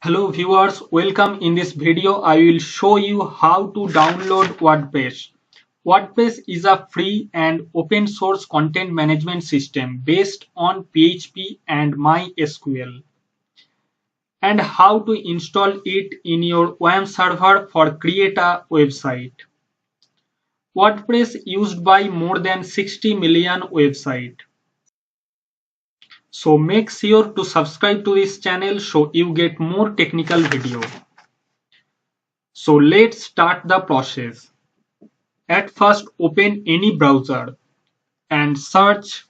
Hello viewers, welcome. In this video I will show you how to download WordPress. WordPress is a free and open source content management system based on PHP and MySQL, and how to install it in your web server for create a website. WordPress used by more than 60 million websites. So make sure to subscribe to this channel so you get more technical video. So let's start the process. At first, open any browser and search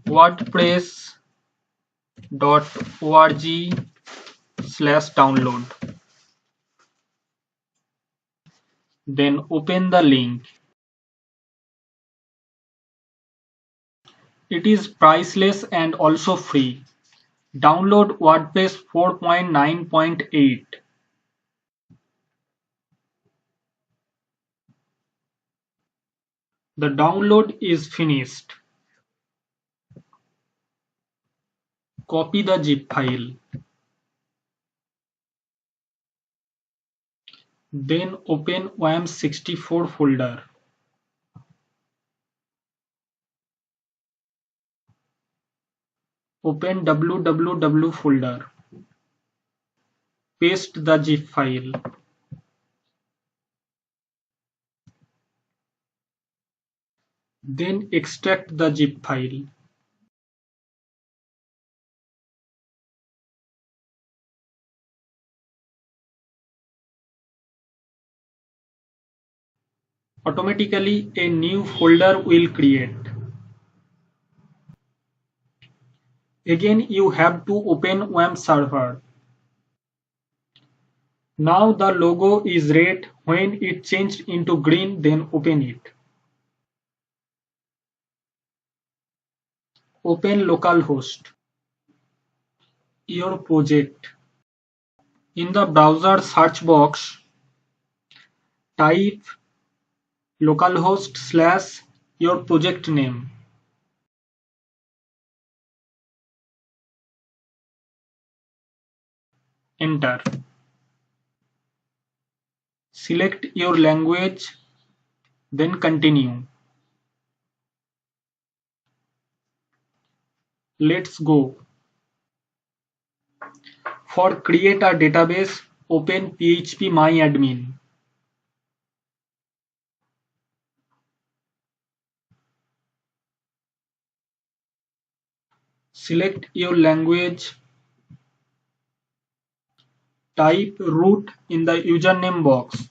wordpress.org/download. Then open the link. It is priceless and also free. Download WordPress 4.9.8. The download is finished. Copy the zip file. Then open WAM64 folder. Open www folder. Paste the zip file. Then extract the zip file. Automatically a new folder will create. Again you have to open web server. Now the logo is red. When it changed into green, then open it. Open localhost. Your project. In the browser search box, type localhost / your project name. Enter. Select your language, then continue. Let's go. For create a database, open phpMyAdmin. Select your language. Type root in the username box.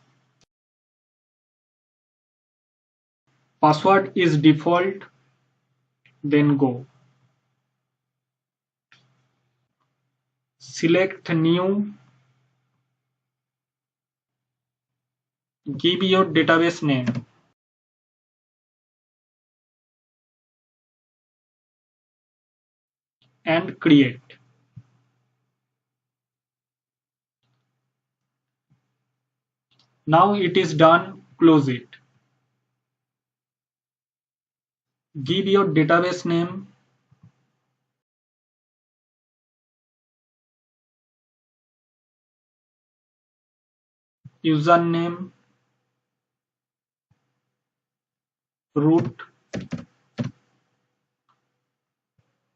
Password is default. Then go. Select new. Give your database name. And create. Now it is done. Close it. Give your database name. Username. Root.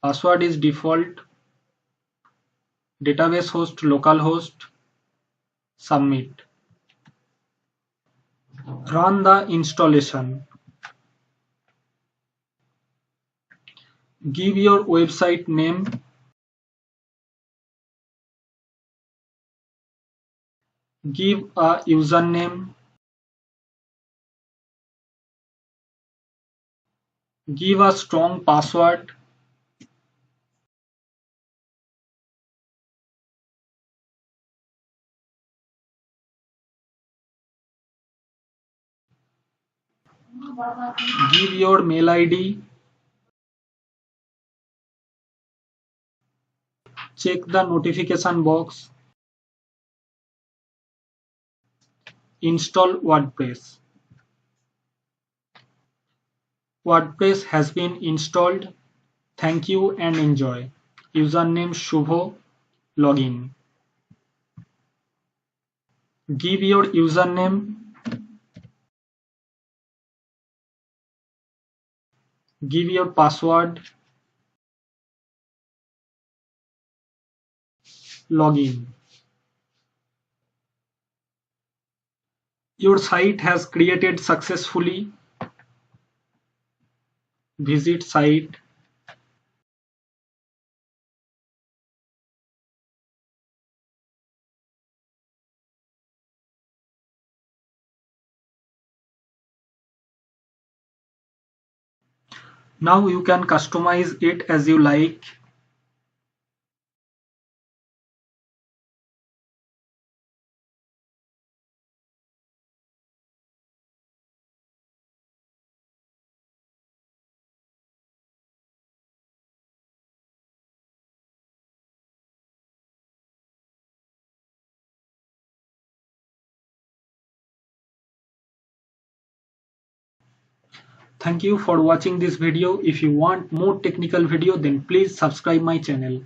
Password is default. Database host localhost. Submit. Run the installation. Give your website name. Give a username. Give a strong password. Give your mail ID. Check the notification box. Install WordPress. WordPress has been installed. Thank you and enjoy. Username Shubho. login. Give your username, give your password, login. Your site has created successfully. Visit site. Now you can customize it as you like. Thank you for watching this video. If you want more technical video, then please subscribe my channel.